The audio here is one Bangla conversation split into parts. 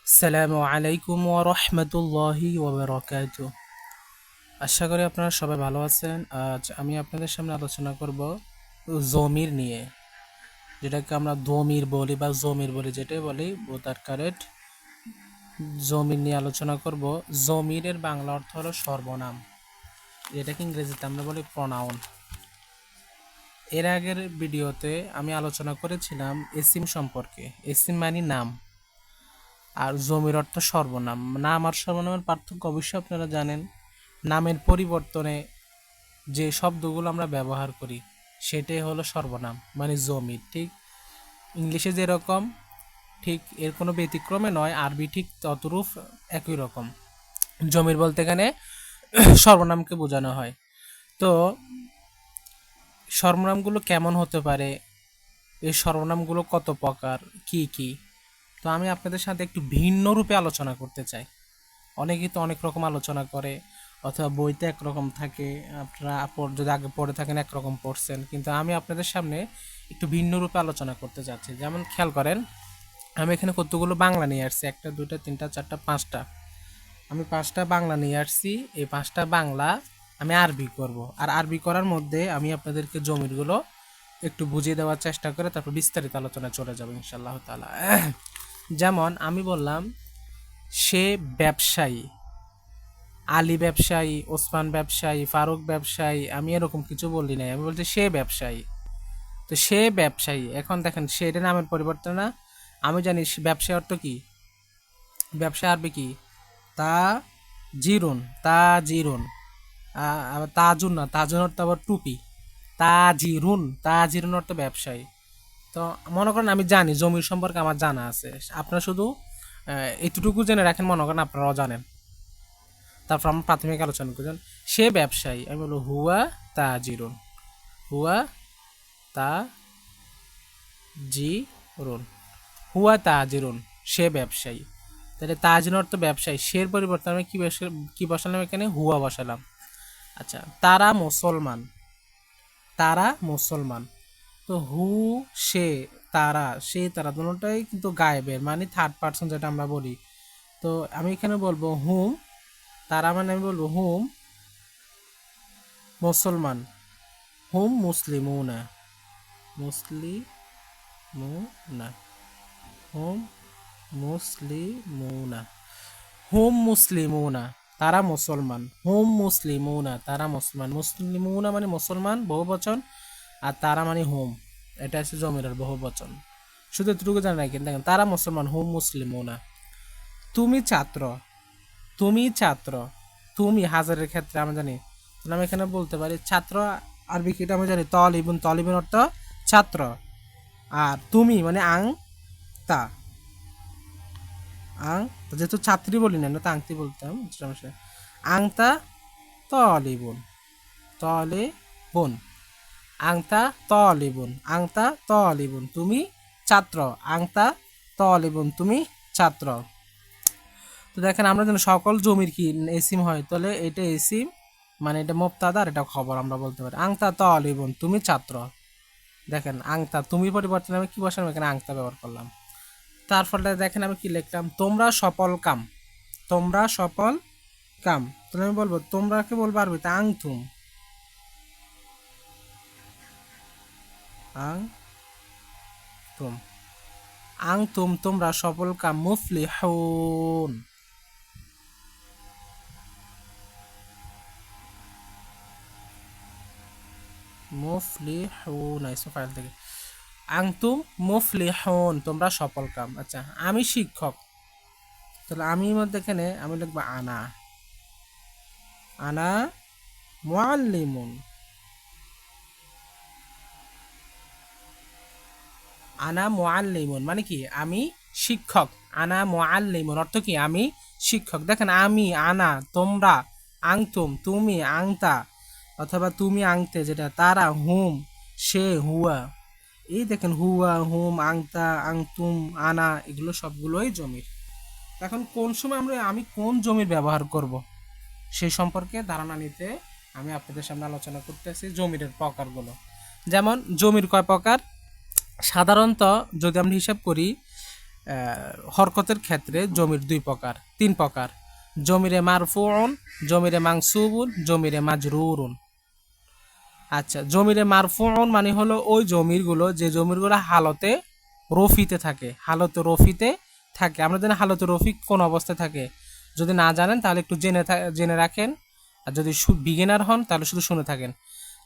আসসালামু আলাইকুম ওয়া রাহমাতুল্লাহি ওয়া বারাকাতুহু। আশা করি আপনারা সবাই ভালো আছেন। আজ আমি আপনাদের সামনে আলোচনা করব জমির নিয়ে, যেটাকে আমরা দমির বলি বা জমির বলি, যেটাই বলি বোথ আর কারেক্ট। জমির নিয়ে আলোচনা করব। জমিরের বাংলা অর্থ হলো সর্বনাম, যেটাকে ইংরেজিতে আমরা বলি প্রনাউন। এর আগের ভিডিওতে আমি আলোচনা করেছিলাম এসিম সম্পর্কে। এসিম মানে নাম, আর জমির অর্থ সর্বনাম। নাম আর সর্বনামের পার্থক্য অবশ্যই আপনারা জানেন। নামের পরিবর্তনে যে শব্দগুলো আমরা ব্যবহার করি সেটাই হলো সর্বনাম, মানে জমির। ঠিক ইংলিশে যেরকম, ঠিক এর কোনো ব্যতিক্রমে নয়, আরবি ঠিক ততরূপ একই রকম। জমির বলতে এখানে সর্বনামকে বোঝানো হয়। তো সর্বনামগুলো কেমন হতে পারে, এই সর্বনামগুলো কত প্রকার, কি কি, তো আমি আপনাদের সাথে একটু ভিন্ন রূপে আলোচনা করতে চাই। অনেকেই তো অনেক রকম আলোচনা করে, অথবা বইতে একরকম থাকে, আপনারা যদি আগে পড়ে থাকেন একরকম পড়ছেন, কিন্তু আমি আপনাদের সামনে একটু ভিন্ন রূপে আলোচনা করতে যাচ্ছি। যেমন খেয়াল করেন, আমি এখানে কতগুলো বাংলা নিয়ে আসছি, একটা দুইটা তিনটা চারটা পাঁচটা। আমি পাঁচটা বাংলা নিয়ে আসছি, এই পাঁচটা বাংলা আমি আরবি করব, আর আরবি করার মধ্যে আমি আপনাদেরকে জমিরগুলো একটু বুঝিয়ে দেওয়ার চেষ্টা করে তারপর বিস্তারিত আলোচনায় চলে যাবো ইনশাআল্লাহ তাআলা। যেমন আমি বললাম সে ব্যবসায়ী, আলী ব্যবসায়ী, ওসমান ব্যবসায়ী, ফারুক ব্যবসায়ী, আমি এরকম কিছু বললি নাই, আমি বলছি সে ব্যবসায়ী। তো সে ব্যবসায়ী, এখন দেখেন সে এটা নামের পরিবর্তন না। আমি জানি ব্যবসায় অর্থ কি, ব্যবসা আরবি কি, তা জিরুন, তা জিরুন, আবার তাজুন না, তাজুন অর্থ আবার টুপি। তাজিরুন, তাজিরুন অর্থ ব্যবসায়ী। তো মনে করেন আমি জানি জমির সম্পর্কে আমার জানা আছে, আপনারা শুধু এতটুকু জেনে রাখেন, মনে করেন আপনারাও জানেন। তারপর আমরা প্রাথমিক আলোচনা করছেন সে ব্যবসায়ী, আমি বলবো হুয়া তাজিরুন, হুয়া তা জি রুন, হুয়া তাজিরুন, সে ব্যবসায়ী। তাহলে তাজির অর্থ ব্যবসায়ী, সের পরিবর্তে আমি কি বসালাম এখানে, হুয়া বসালাম। আচ্ছা, তারা মুসলমান, তারা মুসলমান। তো হু, সে, তারা, সে, তারা দুটোটাই কিন্তু গায়েবের, মানে থার্ড পার্সন যেটা আমরা বলি। তো আমি এখানে বলবো হুম, তারা মানে আমি বলবো হুম মুসলমান, হুম মুসলিমুনা, মুসলিমুনা, হুম মুসলিমুনা, হুম মুসলিমুনা, তারা মুসলমান, হুম মুসলিমুনা, তারা মুসলমান। মুসলিমুনা মানে মুসলমান বহু বচন, আর তারা মানে হুম, এটা হচ্ছে জমিরের বহু বচন। শুধু এতটুকু জানা নাই, কিন্তু দেখেন তারা মুসলমান, হুম মুসলিমুনা। তুমি ছাত্র, তুমি ছাত্র, তুমি হাজারের ক্ষেত্রে আমরা জানি, তাহলে আমি এখানে বলতে পারি ছাত্র, আরবি কিটা আমরা জানি তলিবুন, তলিবুন অর্থ ছাত্র। আর তুমি মানে আং তা, আং, যেহেতু ছাত্রী বলি না, তো আংতি বলতাম, সমস্যা। আংতা তলিবুন, তলিবুন, আংতা তলিবুন, আংতা তলিবুন, তুমি ছাত্র, আংতা তলিবুন, তুমি ছাত্র। তো দেখেন আমরা যেন সকল জমির কি এসিম হয়, তাহলে এটা এসিম মানে এটা মুবতাদা, আর এটা খবর আমরা বলতে পারি। আংতা তলিবুন, তুমি ছাত্র। দেখেন আংতা, তুমি পরিবর্তনে আমি কি বসালাম এখানে, আংতা ব্যবহার করলাম। তার ফলে দেখেন আমি কি লিখলাম, তোমরা সফল কাম, তোমরা সফল কাম। তাহলে আমি বলবো তোমরা কে বলবো আরবিতে আংতুম, আংতুম, আংতুম তোমরা সফল কাম, মুফলিহুন, মুফলিহুন আইসো ফাইল থেকে, আংতুম মুফলিহুন, তোমরা সফল কাম। আচ্ছা, আমি শিক্ষক, তাহলে আমি মধ্যে এখানে আমি লিখবো আনা, আনা মুআল্লিমুন, আনা মুআল্লিমুন মানে কি, আমি শিক্ষক। আনা মুআল্লিমুন অর্থ কি, আমি শিক্ষক। দেখেন আমি, আনা, তোমরা, আংতুম, তুমি, আংতা, অথবা তুমি আংতে, যেটা তারা, হুম, সে, হুয়া। এই দেখেন হুয়া, হুম, আংতা, আংতুম, আনা, এগুলো সবগুলোই জমির। এখন কোন সময় আমি কোন জমির ব্যবহার করব সেই সম্পর্কে ধারণা নিতে আমি আপনাদের সামনে আলোচনা করতেছি জমির প্রকারগুলো। যেমন জমির কয় প্রকার, সাধারণত যদি আমরা হিসাব করি হরকতের ক্ষেত্রে জমির দুই প্রকার, তিন প্রকার: জমিরে মারফুউন, জমিরে মানসুবুন, জমিরে মাজরুরুন। আচ্ছা, জমিরে মারফুউন মানে হলো ওই জমিরগুলো যে জমিরগুলো হালতে রফিতে থাকে, হালতে রফিতে থাকে। আমরা জানি হালতে রফি কোন অবস্থায় থাকে, যদি না জানেন তাহলে একটু জেনে রাখেন, আর যদি বিগিনার হন তাহলে শুধু শুনে থাকেন।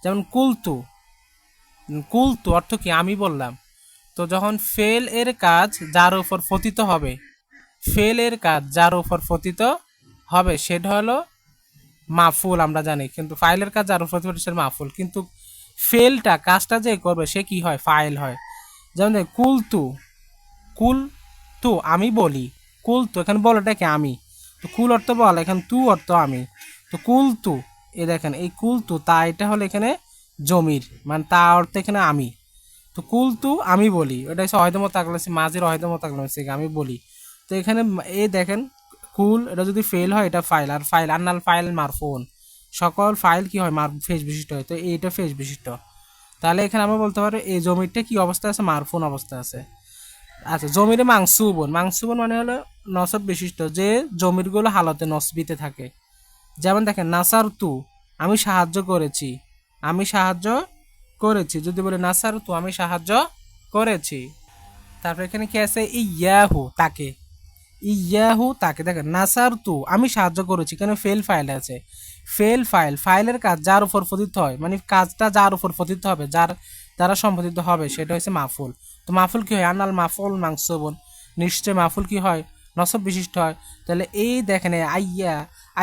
যেমন কুলতু, কুলতু অর্থ কি আমি বললাম। তো যখন ফেল এর কাজ যার উপর পতিত হবে, ফেল এর কাজ যার উপর পতিত হবে সেটা হলো মাফুল, আমরা জানি। কিন্তু ফাইলের কাজ যার উপর পতিত হবে সেটা মাফুল, কিন্তু ফেলটা কাজটা যে করবে সে কি হয়, ফাইল হয়। যেমন কুলতু, কুল তু আমি বলি, কুল তু এখানে বলাটা কি আমি, তো কুল অর্থ বল, এখানে তু অর্থ আমি। তো কুল তু, এ দেখেন এই কুল তু তা এটা হলো এখানে জমির, মানে তা অর্থ এখানে আমি। তো কুল তু আমি বলি, ওটা হচ্ছে অহেদ মোতাকলাসি, মাঝের অহেদ মোতাকলাসি আমি বলি। তো এখানে এই দেখেন কুল, এটা যদি ফেল হয় এটা ফাইল, আর ফাইল আন্নাল ফাইল মারফুন, সকল ফাইল কি হয় ফেজ বিশিষ্ট হয়, তো এইটা ফেজ বিশিষ্ট। তাহলে এখানে আমরা বলতে পারি এই জমিটা কি অবস্থা আছে, মারফুন অবস্থা আছে। আচ্ছা, জমিরে মাংসুবন, মাংসুবন মানে হলো নসব বিশিষ্ট, যে জমিরগুলো হালতে নসবিতে থাকে। যেমন দেখেন নাসার তু আমি সাহায্য করেছি, আমি সাহায্য করেছি, যদি বলে নাসার তু আমি সাহায্য করেছি। তারপর এখানে কি আছে, ইয়াহু তাকে, ইয়াহু তাকে। দেখেন নাসার তু আমি সাহায্য করেছি, কেন ফেল ফাইল আছে, ফেল ফাইল, ফাইলের কাজ যার উপর পতিত হয়, মানে কাজটা যার উপর পতিত হবে, যার দ্বারা সম্পাদিত হবে সেটা হচ্ছে মাফুল। তো মাফুল কি হয়, আনাল মাফুল মাংসবন, নিশ্চয় মাফুল কি হয়, নসব বিশিষ্ট হয়। তাহলে এই দেখেন আইয়া,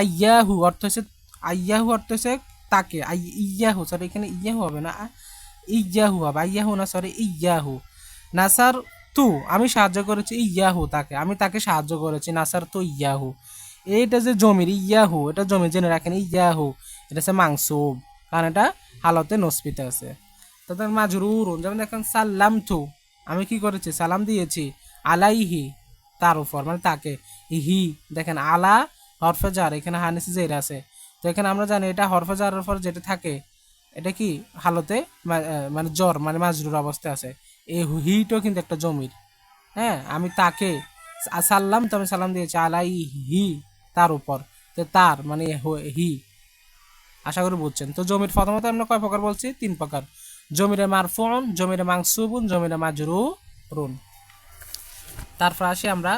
আইয়াহু অর্থ হচ্ছে, আইয়াহু অর্থ হচ্ছে তাকে, ইয়াহু সরি এখানে ইয়াহু হবে না, ইয়াহু হবে, আইয়াহু না সরি ইয়াহু। নাসার তু আমি সাহায্য করেছি ইয়াহু তাকে, আমি তাকে সাহায্য করেছি, নাসার তু ইয়াহু। এইটা যে জমির ইয়াহু, এটা জমি জেনে রাখেন, ইয়াহু এটা হচ্ছে মাংসুব, কারণ এটা হালতে নসবিতে আছে। তাদের মাজরুর, যেমন দেখেন সাল্লাম তু আমি কি করেছি, সালাম দিয়েছি, আলাইহি তার উপর, মানে তাকে। হি দেখেন আলা হরফে জার, এখানে হানিসে জের আছে। তো এখানে আমরা জানি এটা হরফে জারের উপর যেটা থাকে এটা কি হালতে মানে জ্বর, মানে মাজরুর অবস্থায় আছে। এই হিটাও কিন্তু একটা জমির। হ্যাঁ, আমি তাকে সাল্লাম, তো আমি সালাম দিয়েছি, আলাই হি তার উপর, তো তার মানে হি। আশা করি বুঝছেন। তো জমির প্রথমত আমরা কয় প্রকার বলছি, তিন প্রকার: জমিরে মারফুন, জমিরে মাংসুবুন, জমিরে মাজরুরুন। তারপর আসি আমরা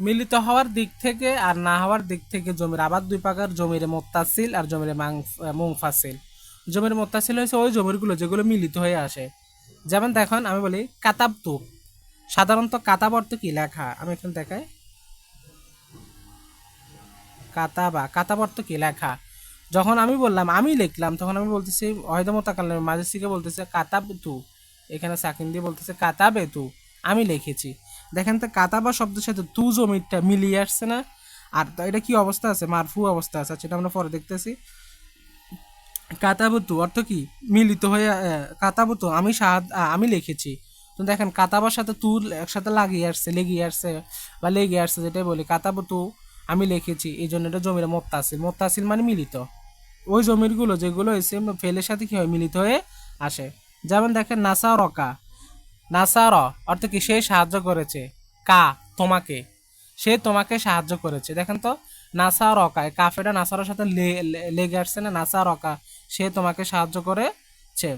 মিলিত হওয়ার দিক থেকে আর না হওয়ার দিক থেকে জমির আবার দুই প্রকার: জমিরে মোত্তাসিল আর জমিরে মুনফাসিল। জমির মোত্তাসিল হয়েছে ওই জমিরগুলো যেগুলো মিলিত হয়ে আসে। যেমন দেখুন আমি বলি কাতাবতু, সাধারণত কাতাব অর্থ কি লেখা, আমি এখানে দেখাই, কাতাবা, কাতাব অর্থ কি লেখা। যখন আমি বললাম আমি লিখলাম, তখন আমি বলতেছি অহেদ মোতাকাল্লিম মাঝে থেকে বলতেছে কাতাবতু, এখানে সাকিন দিয়ে বলতেছে কাতাবেতু আমি লিখেছি। দেখেন তো কাতাবা শব্দের সাথে তু জমিরটা মিলিয়ে আসছে না, আর এটা কি অবস্থা আছে, মারফু অবস্থা আছে, সেটা আমরা পরে দেখতেছি। কাতাবতু অর্থ কি মিলিত হয়ে, কাতাবতু আমি লিখেছি। তো দেখেন কাতাবার সাথে তু একসাথে লাগিয়ে আসছে, লেগে আসছে বা লেগে আসছে, যেটাই বলি কাতাবতু আমি লিখেছি, এই জন্য এটা জমির মোত্তাসিল। মোত্তাসিল মানে মিলিত, ওই জমিরগুলো যেগুলো এসে ফেলের সাথে কি হয় মিলিত হয়ে আসে। যেমন দেখেন নাসারকা, নাসার অর্থ কি সে সাহায্য করেছে, কা তোমাকে, সে তোমাকে সাহায্য করেছে। দেখেন তো নাসার অকা, কাফেটা নাসারের সাথে লেগে আসছে না, নাসার অকা সে তোমাকে সাহায্য করেছে।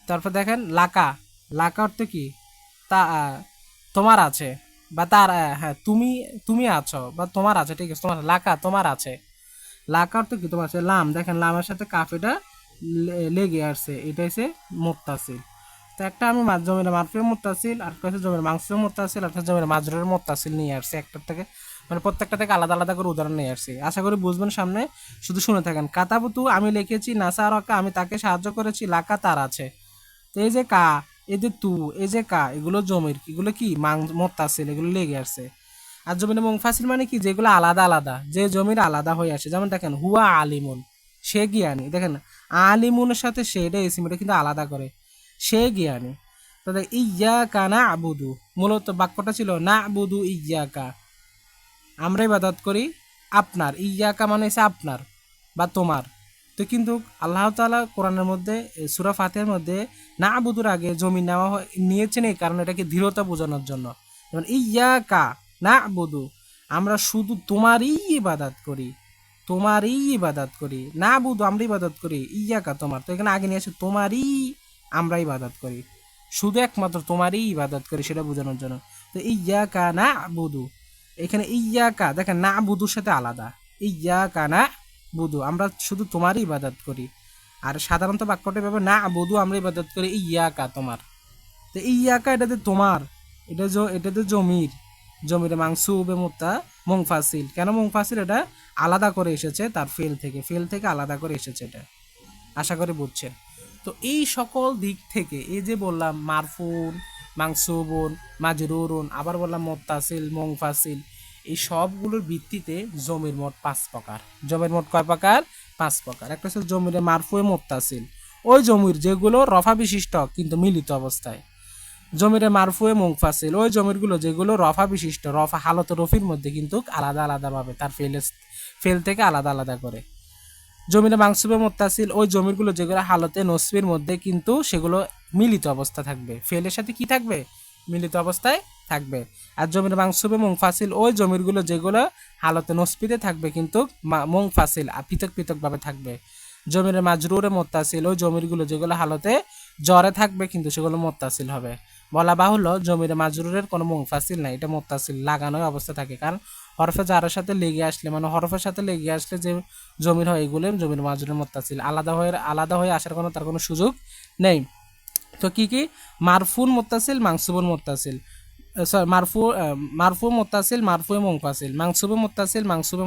তারপর দেখেন লাকা, লাকা অর্থ কি তা তোমার আছে, বা তার হ্যাঁ তুমি, তুমি আছো বা তোমার আছে, ঠিক আছে, তোমার লাকা তোমার আছে। লাকা অর্থ কি তোমার আছে। লাম দেখেন লামের সাথে কাফেটা লেগে আসছে, এটা হচ্ছে মুত্তাসিল। তো একটা আমি জমির মারফুর মুত্তাসিল, আর একটা হচ্ছে জমির মাংসুর মুত্তাসিল, আর একটা জমির মাজরুরের মুত্তাসিল নিয়ে আসছে একটার থেকে, মানে প্রত্যেকটা থেকে আলাদা আলাদা করে উদাহরণ নিয়ে আসছি। আশা করি বুঝবেন, সামনে শুধু শুনে থাকেন। কাতাবতু আমি লিখেছি, নাসারকা আমি তাকে সাহায্য করেছি, লাকা তার আছে। তো এই যে কা, এই যে তু, এই যে কা, এগুলো জমির, এগুলো কি মুত্তাসিল, এগুলো লেগে আসছে। আর জমির মুনফাসিল মানে কি, যেগুলো আলাদা আলাদা, যে জমির আলাদা হয়ে আসে। যেমন দেখেন হুয়া আলিমুন, সে জ্ঞানী। দেখেন আলিমুনের সাথে সে, এটা ইসিম, এটা কিন্তু আলাদা করে, সে জ্ঞানী। তাদের ইয়াকা না আবুদু, মূলত বাক্যটা ছিল না আবুদু ইয়াকা, আমরা ইবাদত করি আপনার, ইয়াকা মানে হচ্ছে আপনার বা তোমার। তো কিন্তু আল্লাহ তাআলা কোরআনের মধ্যে সূরা ফাতিহার মধ্যে না আবুদুর আগে জমি নেওয়া নিয়েছেন, এই কারণে এটাকে দৃঢ়তা বোঝানোর জন্য, যেমন ইয়াকা না'বুদু, আমরা শুধু তোমারই ইবাদত করি, তোমারই ইবাদত করি। না'বুদু আমরা ইবাদত করি, ইয়াকা তোমার, তো এখানে আগে নিয়ে আসে তোমারই আমরা ইবাদত করি, শুধু একমাত্র তোমারই ইবাদত করি সেটা বোঝানোর জন্য। তো ইয়াকা না'বুদু, এখানে ইয়াকা দেখেন না'বুদুর সাথে আলাদা, ইয়াকা না'বুদু আমরা শুধু তোমারই ইবাদত করি। আর সাধারণত বাক্যটা ভাবে না'বুদু আমরা ইবাদত করি ইয়াকা তোমার। তো ইয়াকা এটাতে তোমার, এটাতে জমির, জমির মাংসুবে মুত্তা মুংফাসিল। কেন মুংফাসিল? এটা আলাদা করে এসেছে তার ফেল থেকে আলাদা করে এসেছে এটা, আশা করি বুঝছেন। তো এই সকল দিক থেকে এই যে বললাম মারফুন, মাংসুবুন, মাজরুরুন, আবার বললাম মুত্তাসিল, মুংফাসিল, এই সবগুলোর ভিত্তিতে জমির মোট 5 প্রকার। জমির মোট কয় প্রকার? 5 প্রকার। একটা হচ্ছে জমিরে মারফুয়ে মুত্তাসিল, ওই জমির যেগুলো রফা বিশিষ্ট কিন্তু মিলিত অবস্থায়। জমিরে মারফুয়ে মুংফাসিল, ওই জমিরগুলো যেগুলো রফা বিশিষ্ট, রফা হালত রফির মধ্যে কিন্তু আলাদা আলাদাভাবে তার ফেল থেকে আলাদা আলাদা করে। জমিরে মাংসুবে মুত্তাসিল, ওই জমিরগুলো যেগুলো হালতে নসবির মধ্যে কিন্তু সেগুলো মিলিত অবস্থা থাকবে, ফেলের সাথে কি থাকবে? মিলিত অবস্থায় থাকবে। আর জমির মাংসুবে মুংফাসিল, ওই জমিরগুলো যেগুলো হালতে নসবিতে থাকবে কিন্তু মুংফাসিল পৃথক পৃথকভাবে থাকবে। জমিরে মাজরুরে মুত্তাসিল, ওই জমিরগুলো যেগুলো হালতে জ্বরে থাকবে কিন্তু সেগুলো মুত্তাসিল হবে। বলা বাহুল্য জমিরে মাজরুরের কোনো মুংফাসিল নাই, এটা মুত্তাসিল লাগানোই অবস্থা থাকে, কারণ হরফে জারের সাথে লেগে আসলে, মানে হরফের সাথে লেগে আসলে যে জমির হয় এগুলো জমির মাজরুরের মুত্তাসিল, আলাদা হয়ে আসার তার কোনো সুযোগ নেই। তো কি কি? মারফুন মুত্তাসিল, মাংসুবুন মুত্তাসিল, সরি মারফু মুত্তাসিল, মারফুয়ে মুংফাসিল, মাংসুবে মুত্তাসিল, মাংসুবে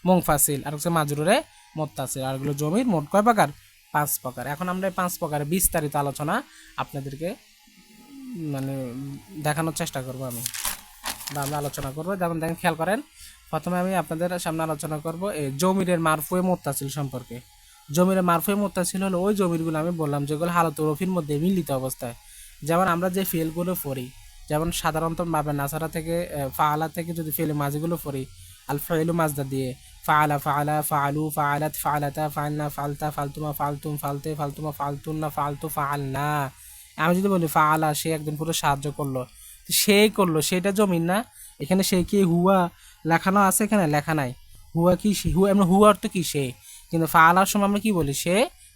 মুংফাসিল, আর হচ্ছে মাজরুরে মুত্তাসিল। আর এগুলো জমির মোট কয় প্রকার? 5 প্রকার। এখন আমরা এই 5 প্রকারের বিস্তারিত আলোচনা আপনাদেরকে মানে দেখানোর চেষ্টা করব আমি, বা আমরা আলোচনা করবো। যেমন দেখেন, খেয়াল করেন, প্রথমে আমি আপনাদের সামনে আলোচনা করব এই জমিরের মারফুয়ে মুত্তাসিল সম্পর্কে। জমিরের মারফুয়ে মুত্তাসিল হলো ওই জমিরগুলো আমি বললাম যেগুলো হালত রফির মধ্যে মিলিত অবস্থায়। যেমন আমরা যে ফেলগুলো পড়ি, যেমন সাধারণত বাবে নাসারা থেকে ফাআলা থেকে যদি ফেলে মাঝগুলো পড়ি, আল ফাইলু মাজদা দিয়ে ফাআলা ফাআলা, ফাআলু ফাআলাত, ফাআলাতা ফাআলনা, ফাআলতা ফালতুমা, ফালতুম ফালতে, ফালতুমা ফালতুন্না, ফালতু ফাআলনা। আমি যদি বলি ফাআলা, সে একজন পুরো সাহায্য করলো, সে করলো, সেটা জমির না। এখানে সে কি হুয়া লেখানো আছে? এখানে লেখা নাই। হুয়া কি? হুয়া এমন হুয়া অর্থ কি? সে। কিন্তু ফাআলার সময় আমরা কি বলি? সে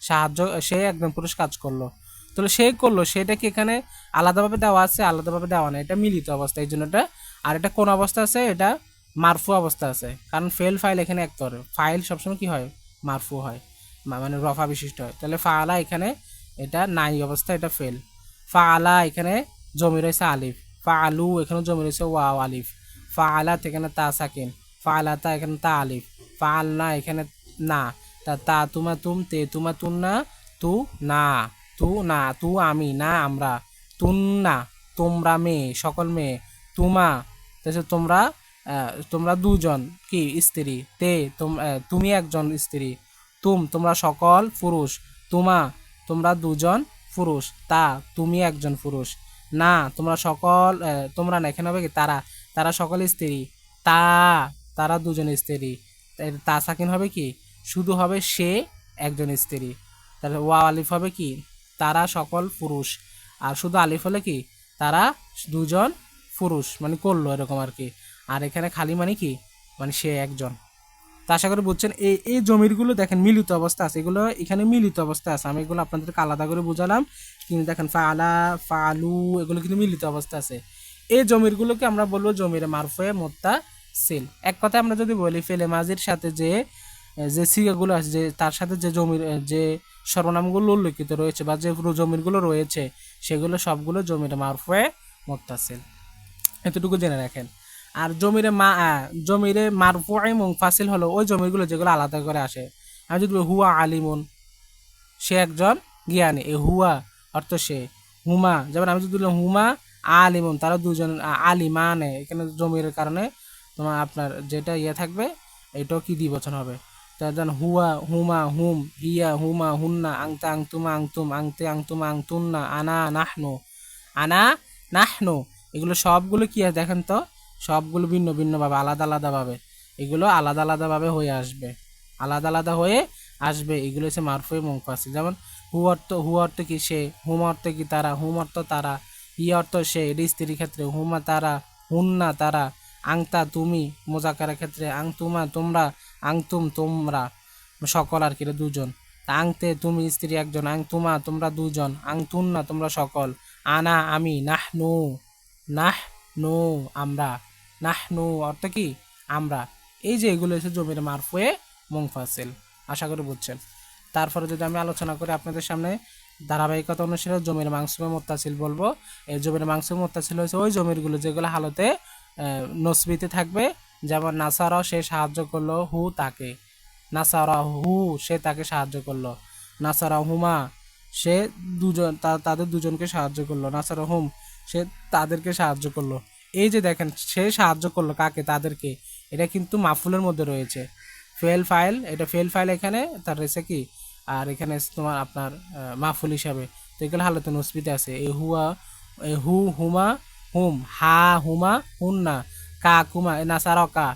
সাহায্য, সে একজন পুরুষ কাজ করলো। তাহলে সে করলো, সেটা কি এখানে আলাদাভাবে দেওয়া আছে? আলাদাভাবে দেওয়া নেই, এটা মিলিত অবস্থা, এই জন্য এটা। আর এটা কোন অবস্থা আছে? এটা মারফু অবস্থা আছে, কারণ ফাইল এখানে এক তরে, ফাইল সবসময় কি হয়? মারফু হয়, মানে রফা বিশিষ্ট হয়। তাহলে ফাআলা এখানে এটা নাই অবস্থা, এটা ফেল। ফাআলা এখানে জমি রয়েছে আলিফ, ফাআলু এখানে জমি রয়েছে ওয়াও আলিফ, ফাআলাত এখানে তা সাকিন, ফাআলাতা এখানে তা আলিফ, ফাআলনা এখানে না, তা তুমা তুম, তে তুমা তুন না, তু না, তু না, তু আমি, না আমরা, তুন না তোমরা মেয়ে, সকল মেয়ে, তুমা তাছাড়া তোমরা, তোমরা দুজন কি স্ত্রী, তে তুমি একজন স্ত্রী, তোমরা সকল পুরুষ, তুমা তোমরা দুজন পুরুষ, তা তুমি একজন পুরুষ, না তোমরা সকল, তোমরা না এখানে হবে কি তারা, তারা সকল স্ত্রী, তারা দুজন স্ত্রী। তা সাকিন হবে কি? শুধু হবে সে একজন স্ত্রী। তাহলে ওয়া আলিফ হবে কি? তারা সকল পুরুষ। আর শুধু আলিফ হলে কি? তারা দুজন পুরুষ, মানে করলো এরকম আর কি। আর এখানে খালি মানে কি? মানে সে একজন। তা আশা করি বুঝছেন। এই জমিরগুলো দেখেন মিলিত অবস্থা আছে, এগুলো এখানে মিলিত অবস্থা আছে, আমি এগুলো আপনাদেরকে আলাদা করে বুঝালাম। কিন্তু দেখেন ফাআলা, ফাআলু এগুলো কিন্তু মিলিত অবস্থা আছে। এই জমিরগুলোকে আমরা বলবো জমিরে মারফুয়ে মুত্তাসিল। এক কথায় আমরা যদি বলি ফেলে মাজির সাথে যে যে সিগাগুলো আছে, যে তার সাথে যে জমির যে সর্বনামগুলো উল্লেখিত রয়েছে বা যে জমিরগুলো রয়েছে সেগুলো সবগুলো জমিরে মারফুয়ে মুত্তাসিল, এতটুকু জেনে রাখেন। আর জমিরে মারফুয়ে মুনফাসিল হলো ওই জমিরগুলো যেগুলো আলাদা করে আসে। আমি যদি বলি হুয়া আলিমুন, সে একজন জ্ঞানী, এ হুয়া অর্থ সে। হুমা, যেমন আমি যদি বললাম হুমা আলিমুন, তারা দুজন আলিমানে, এখানে জমির কারণে তোমার আপনার যেটা ইয়ে থাকবে এটাও কি দ্বিবচন হবে। তার হুয়া হুমা হুম, হিয়া হুমা হুন্না, আংতা আংতুমা আংতুম, আংতে আংতুমা আংতুন্না, আনা নাহনু, এগুলো সবগুলো কি আছে দেখেন তো, সবগুলো ভিন্ন ভিন্নভাবে আলাদা আলাদাভাবে, এগুলো আলাদা আলাদাভাবে হয়ে আসবে, আলাদা আলাদা হয়ে আসবে। এগুলো হচ্ছে মারফুয়ে মুনফাসিল। যেমন হু অর্থ কি সে, হুম অর্থ কি তারা, হুম অর্থ তারা, হি অর্থ সে, এটি স্ত্রীর ক্ষেত্রে, হুমা তারা, হুন্না তারা, আংতা তুমি, মোজাকারের ক্ষেত্রে, আংতুমা তোমরা, আংতুম তোমরা, সকল আর কি, এটা দুজন। আংতে তুমি স্ত্রী একজন, আংতুমা তোমরা দুজন, আংতুন্না তোমরা সকল, আনা আমি, নাহনু, নাহনু আমরা, নাহনু অর্থ কি আমরা। এই যে এগুলো হচ্ছে জমির মারফুয়ে মুনফাসিল, আশা করি বুঝছেন। তারপরে যদি আমি আলোচনা করি আপনাদের সামনে ধারাবাহিকতা অনুসারে জমির মাংসুমে মুত্তাসিল বলবো। এই জমির মাংসুমে মুত্তাসিল হয়েছে ওই জমিরগুলো যেগুলো হালতে নসবিতে থাকবে, যেমন নাসারা সে সাহায্য করলো হু তাকে, নাসারা হু সে তাকে সাহায্য করলো, নাসারা হুমা সে দুজন তাদের দুজনকে সাহায্য করলো, নাসারা হুম সে তাদেরকে সাহায্য করলো। এই যে দেখেন সে সাহায্য করলো কাকে, তাদেরকে, এটা কিন্তু মাফুলের মধ্যে রয়েছে। ফেল ফাইল, এটা ফেল ফাইল এখানে তার রয়েছে কি, আর এখানে তোমার আপনার মাফুল হিসাবে। তো এগুলো হালতে নসবিতে আছে। এ হুয়া, এ হু হুমা হুম, হা হুমা হুন্না, কা কুমা, এ নাসারকা,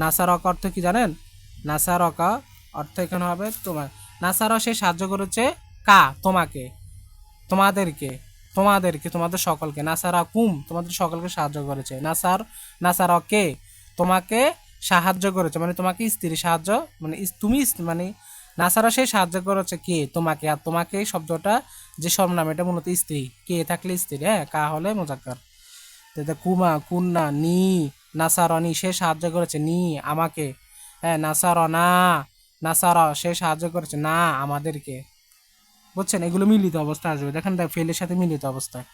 নাসারকা অর্থ কি জানেন? নাসারকা অর্থ এখানে হবে তোমার, নাসারা সে সাহায্য করেছে কা তোমাকে, তোমাদেরকে, তোমাদেরকে তোমাদের সকলকে, নাসারা কুম তোমাদের সকলকে সাহায্য করেছে, নাসারা কে তোমাকে সাহায্য করেছে, মানে তোমাকে স্ত্রী সাহায্য, মানে তুমি মানে নাসারা সে সাহায্য করেছে কে তোমাকে, আর তোমাকে শব্দটা যে সর্বনাম এটা মূলত স্ত্রী, কে থাকলে স্ত্রী, হ্যাঁ, কা হলে মুজাক্কার। কুমা কুন্না নি, নাসারনি সে সাহায্য করেছে নি আমাকে, হ্যাঁ, নাসারনা নাসারা সে সাহায্য করেছে না আমাদেরকে, বুঝছেন? এগুলো মিলিত অবস্থায় আসবে, দেখেন ফেলের সাথে মিলিত অবস্থায়।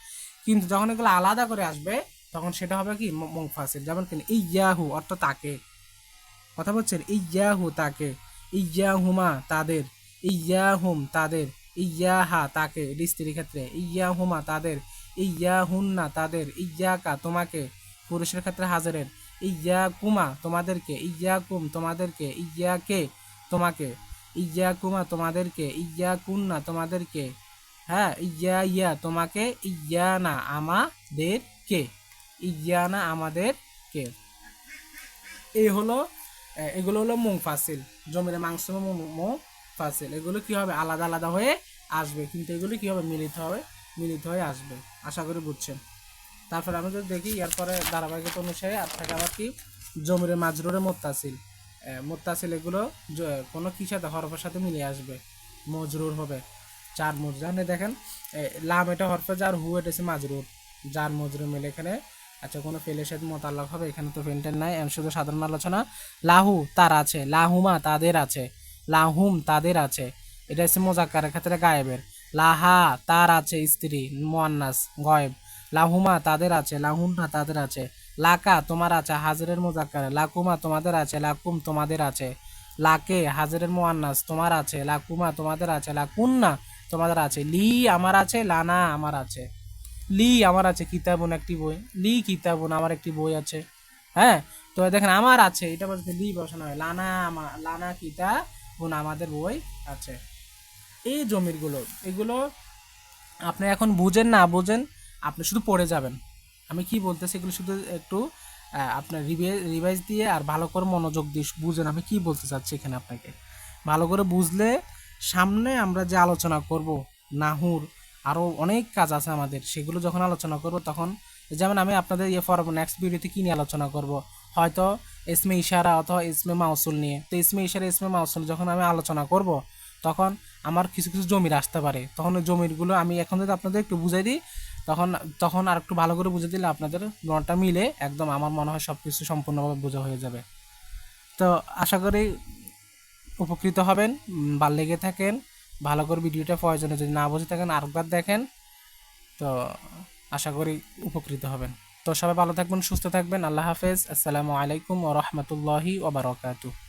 কিন্তু যখন এগুলো আলাদা করে আসবে তখন সেটা হবে কি মুনফাসিল। যেমন কি এই ইয়াহু অর্থ তাকে, কথা বলছেন, এই ইয়াহু তাকে, এই ইয়াহুমা তাদের, এই ইয়াহুম তাদের, এই ইয়াহা তাকে, এটি স্ত্রীর ক্ষেত্রে, এই ইয়াহুমা তাদের, এই ইয়াহুন্না তাদের, এই ইয়াকা তোমাকে, পুরুষের ক্ষেত্রে হাজারের, এই ইয়াকুমা তোমাদেরকে, এই ইয়াকুম তোমাদেরকে, এই ইয়াকে তোমাকে, ইয়াকুমা তোমাদেরকে, ইয়াকুন্না তোমাদেরকে, হ্যাঁ, ইয়া তোমাকে, ইয়ানা আমাদেরকে, ইয়ানা আমাদেরকে। এই হলো এগুলো হলো মুনফাসিল, জমির মাংসুমে মুনফাসিল। এগুলো কি হবে আলাদা আলাদা হয়ে আসবে, কিন্তু এগুলো কি হবে মিলিত হয়ে আসবে, আশা করি বুঝছেন। তারপরে আমি যদি দেখি এরপরে ধারাবাহিকতা অনুসারে আর থাকে আবার কি জমির মাজরুরে মুত্তাসিল। মুত্তাসিল এগুলো কোনো কি সাথে হরফের সাথে মিলে আসবে, মজরুর হবে, চার মজরুর দেখেন, লাম এটা হরফে যার, হু এটা হচ্ছে মাজরুর, যার মজরুর মিলে এখানে। আচ্ছা, কোনো ফেলের সাথে মোতাল্লাক হবে, এখানে তো ফেলটেন নাই, শুধু সাধারণ আলোচনা। লাহু তার আছে, লাহুমা তাদের আছে, লাহুম তাদের আছে, এটা হচ্ছে মোজাক্কারের ক্ষেত্রে গায়েবের। লাহা তার আছে স্ত্রী মুয়ান্নাস গয়েব, লাহুমা তাদের আছে, লাহুন্না তাদের আছে, লাকা তোমার আছে হাজিরের মুজাক্কারে, লাকুমা তোমাদের আছে, লাকুম তোমাদের আছে, লাকে হাজিরের মুয়ান্নাস তোমার আছে, লাকুমা তোমাদের আছে, লাকুন্না তোমাদের আছে, লি আমার আছে, লানা আমার আছে, লি আমার আছে কিতাবুন একটি বই, লি কিতাবুন আমার একটি বই আছে, হ্যাঁ। তো দেখেন আমার আছে এটা বলতে লি বসানো হয়, লানা লানা কিতাবুন আমাদের বই আছে। এই জমিরগুলো এগুলো আপনি এখন বুঝেন না বুঝেন, আপনি শুধু পড়ে যাবেন, আমি কি বলতেছি এগুলো শুধু একটু আপনার রিভাইজ দিয়ে আর ভালো করে মনোযোগ দিয়ে বুঝেন আমি কি বলতে চাচ্ছি এখানে। আপনাকে ভালো করে বুঝলে সামনে আমরা যে আলোচনা করব নাহুর আরও অনেক কাজ আছে আমাদের, সেগুলো যখন আলোচনা করব তখন, যেমন আমি আপনাদের নেক্সট ভিডিওতে কী নিয়ে আলোচনা করব, হয়তো ইসমে ইশারা অথবা ইসমে মাউসুল নিয়ে। তো ইসমে ইশারা ইসমে মাউসুল যখন আমি আলোচনা করব তখন আমার কিছু কিছু জমির আসতে পারে, তখন ওই জমিরগুলো আমি এখন যদি আপনাদের একটু বুঝাই দিই তখন তখন আর একটু ভালো করে বুঝে দিলে আপনাদের গণটা মিলে একদম আমার মনে হয় সব কিছু সম্পূর্ণভাবে বোঝা হয়ে যাবে। তো আশা করি উপকৃত হবেন, ভালো লেগে থাকেন, ভালো করে ভিডিওটা প্রয়োজনে যদি না বুঝে থাকেন আরেকবার দেখেন, তো আশা করি উপকৃত হবেন। তো সবাই ভালো থাকবেন, সুস্থ থাকবেন, আল্লাহ হাফেজ, আসসালামু আলাইকুম ওয়া রাহমাতুল্লাহি ওয়া বারাকাতুহু।